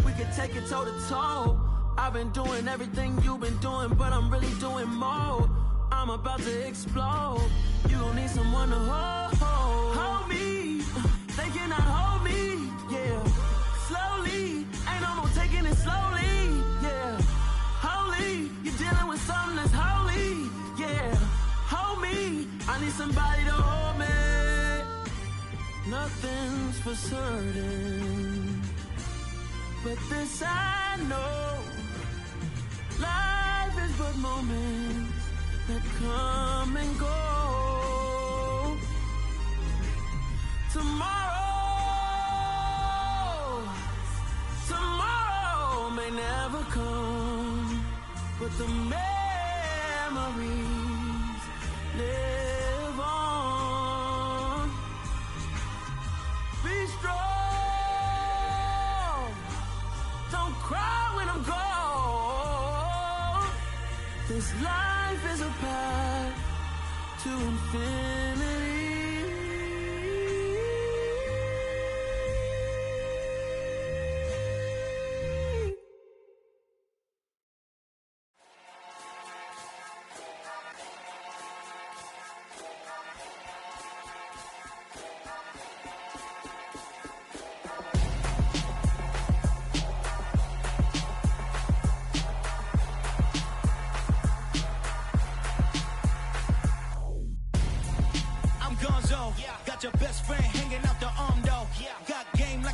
We can take it toe to toe. I've been doing everything you've been doing, but I'm really doing more. I'm about to explode. You gon' need someone to hold. Hold me, they cannot hold me, yeah. Slowly, ain't no more taking it slowly, yeah. Holy, you're dealing with something that's holy, yeah. Hold me, I need somebody to hold me. Nothing's for certain, but this I know. Life is but moments that come and go. Tomorrow may never come, but the memories live on. Be strong, don't cry when I'm gone. This life is a path to infinity. Got your best friend hanging out the arm though. Got game like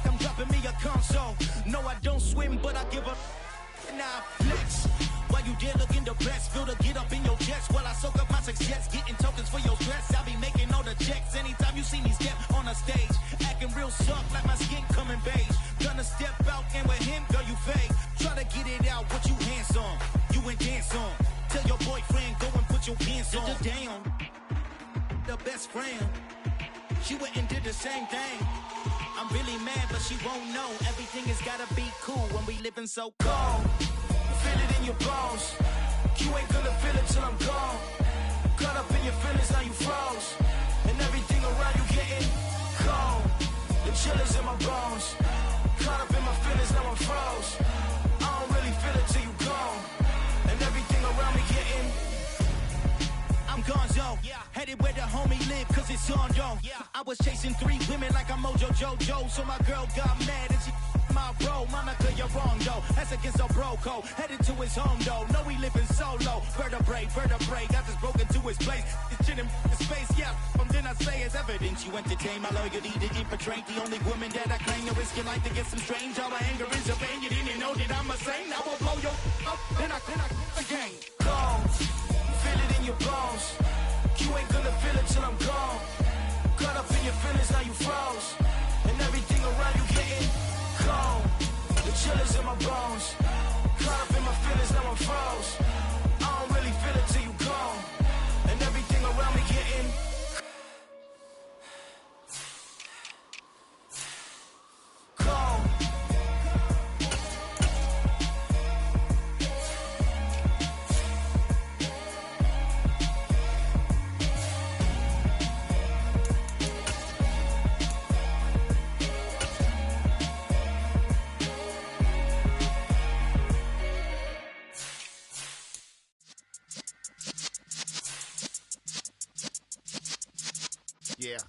I flex. While you there looking the best, feel the get up in your chest. While I soak up my success, getting tokens for your stress. I be making all the checks anytime you see me step on a stage. Acting real soft like my skin coming beige. Gonna step out and with him, girl, you fake. Try to get it out, what you hands on? You ain't dance on. Tell your boyfriend, go and put your hands on. Down, the best friend. She went and did the same thing. I'm really mad, but she won't know. Everything has gotta be cool when we living so cold. Feel it in your bones. You ain't gonna feel it till I'm gone. Caught up in your feelings, now you froze. And everything around you getting cold. The chill is in my bones. Caught up in my feelings, now I'm froze. I don't really feel it till you gone. And everything around me getting I'm gonzo, headed where the homie live, cause it's on, yo. I was chasing 3 women like I'm Mojo Jojo, so my girl got mad and she my bro. Monica, you're wrong, though. That's against a bro code. Headed to his home, though. No, he living solo. Vertebrae, got this broken to his place. It's chin in space, yeah. From then I say it's evidence. You entertain my loyalty to infiltrate. The only woman that I claim to risk your life to get some strange. All my anger is your pain. You didn't know that I'm a saint. I will blow your up, then I again. Gone. Feel it in your bones. You ain't gonna feel it till I'm gone. Caught up in your feelings, now you froze. And everything around you getting cold. The chill is in my bones. Caught up in my feelings, now I'm froze. I don't really feel it till you gone. And everything around me getting cold. Yeah.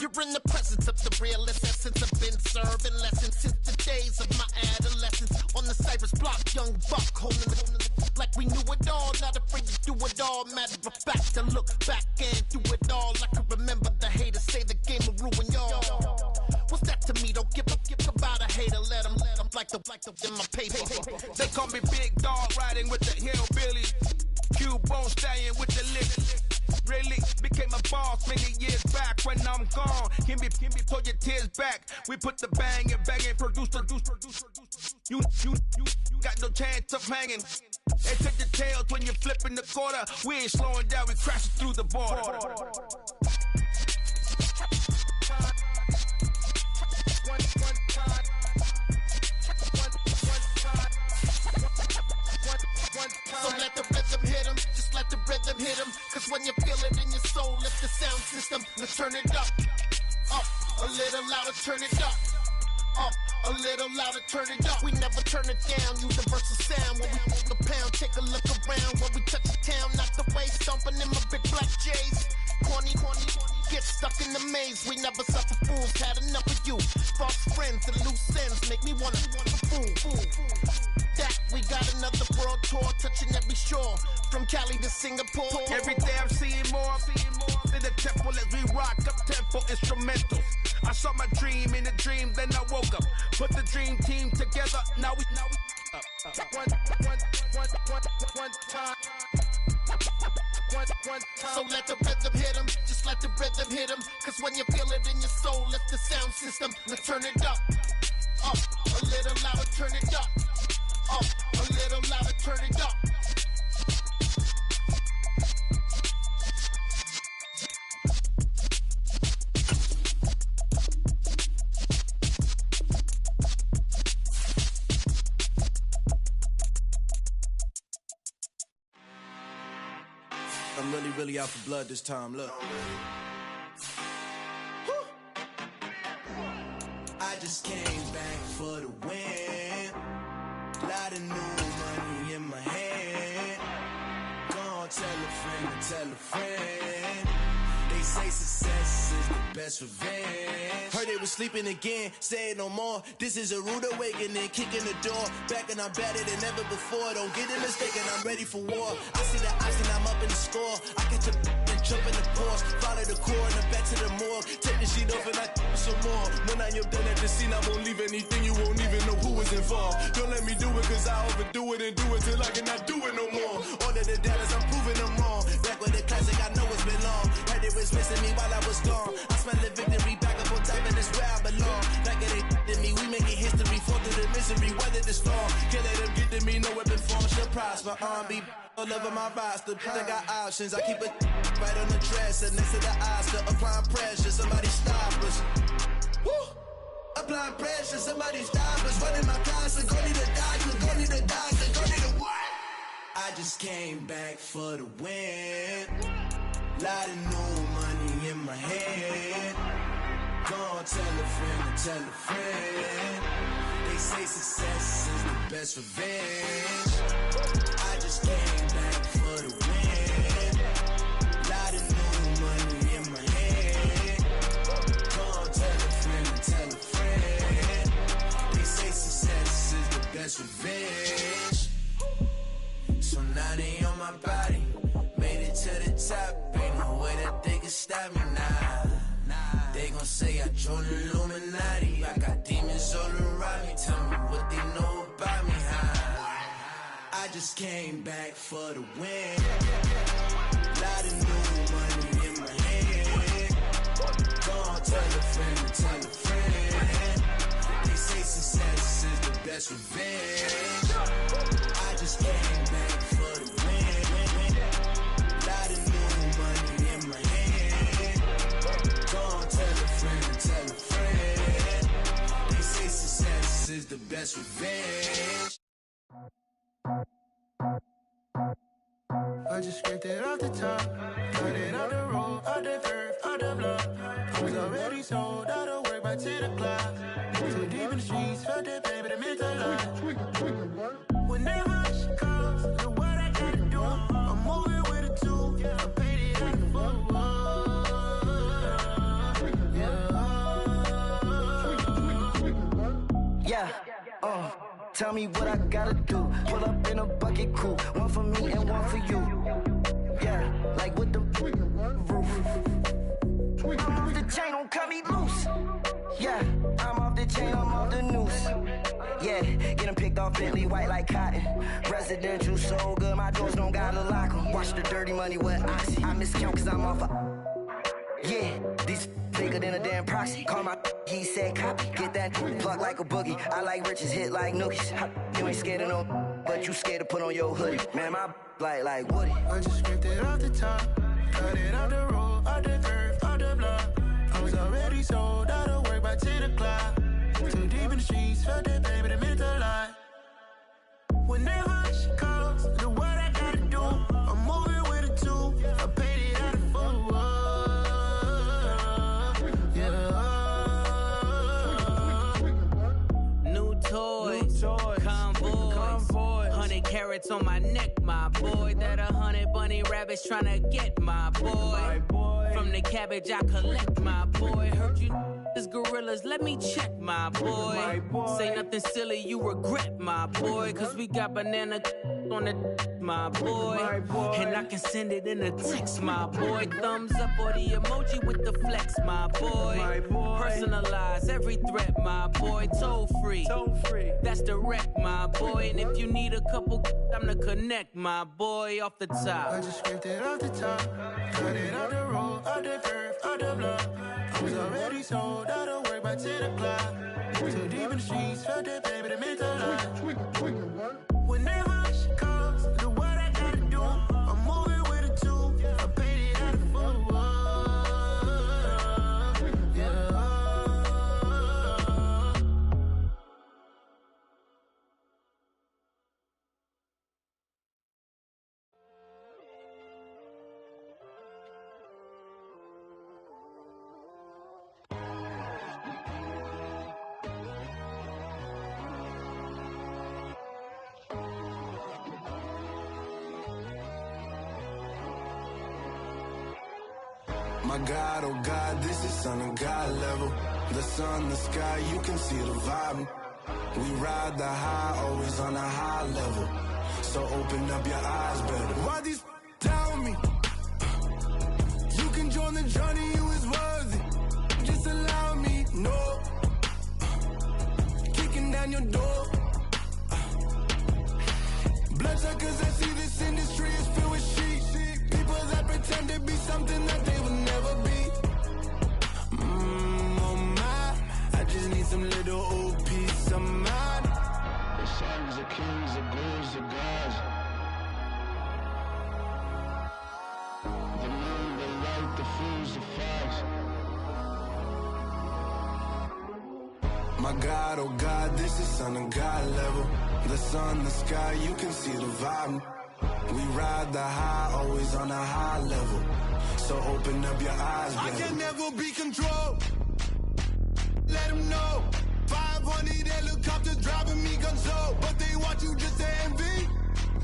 You're in the presence of the realest essence. I've been serving lessons since the days of my adolescence. On the Cypress block, young buck holding the like we knew it all. Not afraid to do it all. Matter of fact, to look back and do it all. I can remember the haters say the game will ruin y'all. What's that to me? Don't give about a hater. Let them like the in my paper. They call me Big Dog, riding with the hillbilly. Cubone staying with the lift. Really became a boss many years back. When I'm gone, can be pull your tears back. We put the bang and produce. You got no chance of hanging. They take the tails when you're flipping the quarter. We ain't slowing down, we crashing through the border. So let the rhythm hit him, just let the rhythm hit him. Cause when you feel it in your soul, lift the sound system. Let's turn it up, a little louder, turn it up. A little louder, turn it up. We never turn it down, universal sound. When we move the pound, take a look around. When we touch the town, knock the waist, stomping in my big black J's. Corny, get stuck in the maze. We never suffer fools, had enough of you. False friends and loose ends make me wanna fool. That we got another world tour, touching every shore, from Cali to Singapore. Every day I'm seeing more in the temple as we rock up tempo instrumentals. I saw my dream in a dream, then I woke up. Put the dream team together, now we one time. So let the rhythm hit him, just let the rhythm hit him. Cause when you feel it in your soul, lift the sound system. Let's turn it up, a little louder, turn it up. A little louder, turn it up. I'm really out for blood this time, look. I just came back for the win. Lot of new money in my hand. Gonna tell a friend. They say success is the best revenge. Heard they was sleeping again, say it no more. This is a rude awakening, kicking the door. Back and I'm better than ever before. Don't get it mistaken, I'm ready for war. I see the icing, I'm up in the score. I get to and jump in the course. Follow the core and the back to the morgue. Take the sheet off and I some more. When I am done at the scene, I won't leave anything. You won't even know who was involved. Don't let me do it, cause I overdo it and do it till I cannot do it no more. All of the doubters, I'm proving them wrong. Back with the classic, I know it's been long. Heard it was missing me while I was gone. I smell the victory back up on top, and it's where I belong. Like it ain't to me, we making history. Fall through the misery, weather the storm. Can't let them get to me, no weapon form shall prosper. Be all over my roster, I got options. I keep it right on the dresser, next to the Oscar. Applying pressure, somebody stop us. Woo! Applying pressure, somebody stop us. Running my closet, go need a doctor, go need a doctor, go need a what? I just came back for the win. Lot of new money in my head. Go tell a friend and tell a friend. They say success is the best revenge. I just came back for the win. Lot of new money in my head. Go tell a friend and tell a friend. They say success is the best revenge. So now they on my body. Made it to the top. Ain't no way that they can stop me now. They gon' say I joined the Illuminati. I got demons all around me. Tell me what they know about me, huh? I just came back for the win. Lot of new money in my head. Go on, tell a friend and tell a friend. They say success is the best revenge. I just came back for the win. Lot of new money in my head. Go on, tell a friend and tell a friend. They say success is the best revenge. I just scraped it off the top, cut it out the road, out the curve, out the block. I was already sold out of work by 10 o'clock. Too deep in the streets, felt that baby, that meant a lot. Whenever she calls, the what I gotta do, I'm moving with a two. I paid it out the football. Yeah. Tell me what I gotta do. Pull up in a bucket crew, one for me and one for you. Yeah, like with the roof. I'm off the chain, don't cut me loose. Yeah, I'm off the chain, I'm off the noose. Yeah, getting picked off Bentley white like cotton. Residential so good, my doors don't gotta lock 'em. Watch the dirty money with oxy. I miscount cause I'm off yeah, these bigger than a damn proxy. Call my he said copy. Get that plug like a boogie. I like riches, hit like nookies. You ain't scared of no, but you scared to put on your hoodie. Man, my like Woody. I just scraped it off the top, cut it out the road, out the curve, out the block. I was already sold out of work by 10 o'clock. Too deep in the streets, felt that baby, that meant a lot. Whenever she calls, the what I gotta do, I'm moving with a two. I paid it out of football. Toys, convoys, 100 carats on my neck, my boy. That 100 bunny rabbits tryna get my boy. From the cabbage I collect, my boy. Heard you is gorillas, let me check, my boy. Say nothing silly, you regret, my boy. Cause we got banana on the my boy. And I can send it in a text, my boy. Thumbs up or the emoji with the flex, my boy. Personalize every threat, my boy. Toll free, that's direct, my boy. And if you need a couple, I'm to connect, my boy, off the top. I just scraped it off the top, cut it out the road, out the curve, out the block. I was already sold out of work by 10 o'clock. Too deep in the streets, felt that baby, that meant a lot. Whenever she calls, the what I gotta do, I'm moving with a two. I paid it out of football. My God, oh God, this is son of God level. The sun, the sky, you can see the vibe. We ride the high, always on a high level. So open up your eyes better. Why these tell me? You can join the journey, you is worthy. Just allow me. My God, oh God, this is son of God level. The sun, the sky, you can see the vibe. We ride the high, always on a high level. So open up your eyes, baby. I can never be controlled. Let them know. 500 helicopters driving me gonzo. But they want you just to envy.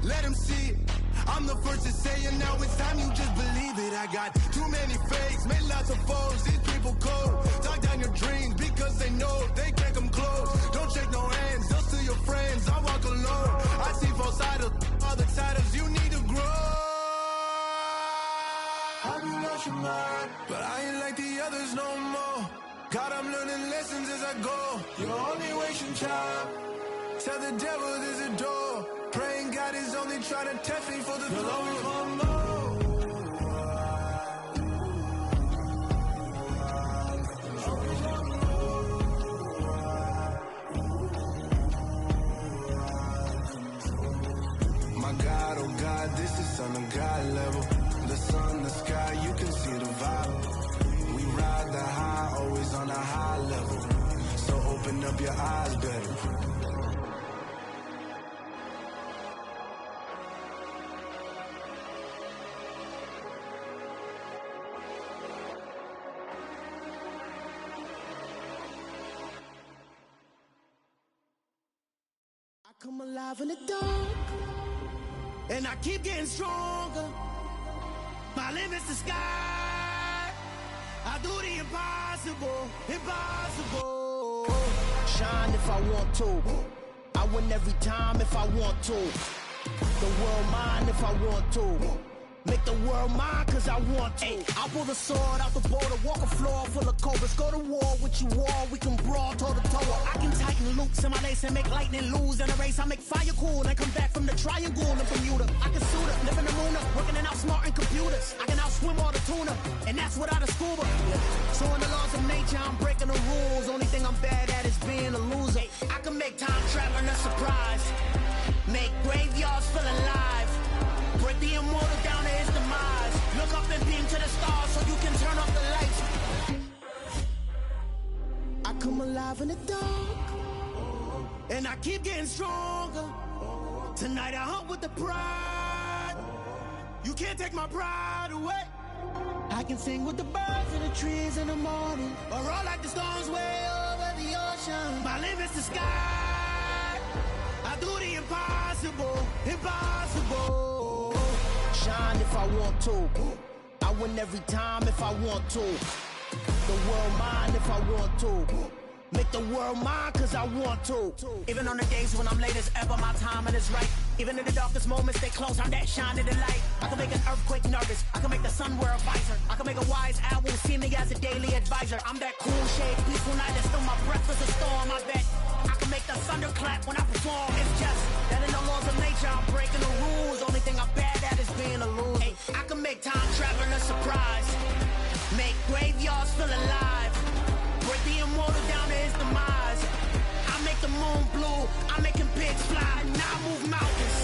Let them see it. I'm the first to say it, now it's time you just believe it. I got too many fakes, made lots of foes. These people cold. Talk down your dreams because they know they can't come close. Don't shake no hands, just to your friends. I walk alone. I see both sides, other siders. You need to grow. Have you lost your mind? But I ain't like the others no more. God, I'm learning lessons as I go. You're only wasting time. Tell the devil there's a door. Praying God is only trying to test me for the glory. My God, oh God, this is son of God level. The sun, the sky, you can see the vibe. We ride the high, always on a high level. So open up your eyes, baby. I come alive in the dark, and I keep getting stronger. My limit's the sky. I do the impossible, impossible. Shine if I want to. I win every time if I want to. The world mine if I want to. Make the world mine cause I want to. I'll pull the sword out the border, walk a floor full of cobras. Go to war with you all, we can brawl toe to toe. I can tighten loops in my lace and make lightning lose in a race. I make fire cool and come back from the triangle in Bermuda. I can suit up, live in the moon up, working and outsmarting computers. I can outswim all the tuna, and that's without a scuba. So in the laws of nature, I'm breaking the rules. Only thing I'm bad at is being a loser. I can make time traveling a surprise. Make graveyards feel alive. Break the immortal down to his demise. Look up and beam to the stars so you can turn off the lights. I come alive in the dark, and I keep getting stronger. Tonight I hunt with the pride. You can't take my pride away. I can sing with the birds and the trees in the morning, or roll like the storms way over the ocean. My limit's the sky. I do the impossible, impossible. Shine if I want to. I win every time if I want to. The world mine if I want to. Make the world mine cause I want to. Even on the days when I'm late as ever, my timing is right. Even in the darkest moments, stay close, I'm that shining the light. I can make an earthquake nervous, I can make the sun wear a visor. I can make a wise owl see me as a daily advisor. I'm that cool shade, peaceful night, that's still my breath is a storm, I bet. I can make the thunder clap when I perform. It's just that in the laws of nature, I'm breaking the rules. Only thing I'm bad at is being a loser. Hey, I can make time traveling a surprise. Make graveyards feel alive. Break the immortal down to his demise. I make the moon blue. I'm making pigs fly. Now I move mountains.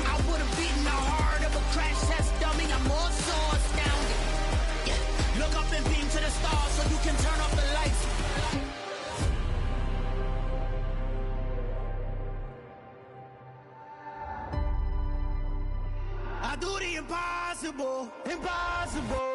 I would have beaten the heart of a crash test dummy. I'm more so astounded. Yeah. Look up and beam to the stars so you can turn off the lights. I do the impossible, impossible.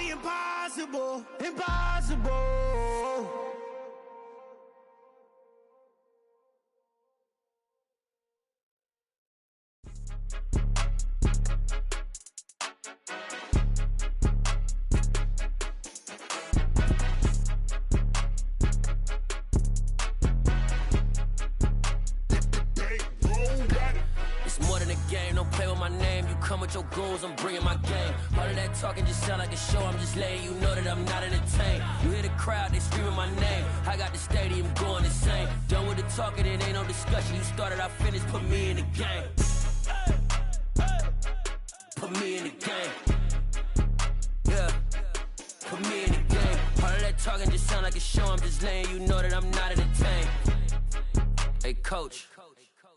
Impossible, impossible. It's more than a game, don't play with my name. You come with your goals, I'm bringing my game. All of that talking just sound like a show, I'm just letting you know that I'm not entertained. You hear the crowd, they screaming my name. I got the stadium going insane. Done with the talking, it ain't no discussion. You started, I finished, put me in the game. Put me in the game. Yeah. Put me in the game. All of that talking just sound like a show. I'm just letting you know that I'm not entertained. Hey, coach.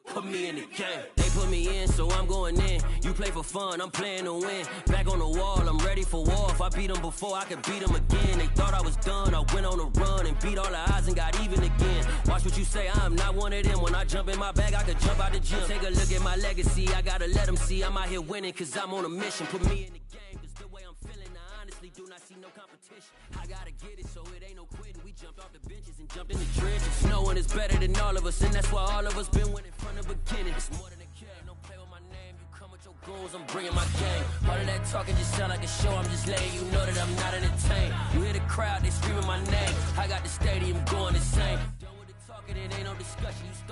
Put me in the game. They put me in, so I'm going in. You play for fun, I'm playing to win. Back on the wall, I'm ready for war. If I beat them before, I could beat them again. They thought I was done, I went on a run and beat all the odds and got even again. Watch what you say, I'm not one of them. When I jump in my bag, I could jump out the gym. Take a look at my legacy, I gotta let them see I'm out here winning, cause I'm on a mission. Put me in the game, cause the way I'm feeling, I honestly do not see no competition. I gotta get it, so it ain't no quitting. We jumped off the benches and jumped in the trenches. No one is better than all of us, and that's why all of us been winning from the beginning. It's more than a game, don't play with my name. You come with your goons, I'm bringing my game. All of that talking just sound like a show. I'm just letting you know that I'm not entertained. You hear the crowd, they screaming my name. I got the stadium going insane. Done with the talking, it ain't no discussion. You start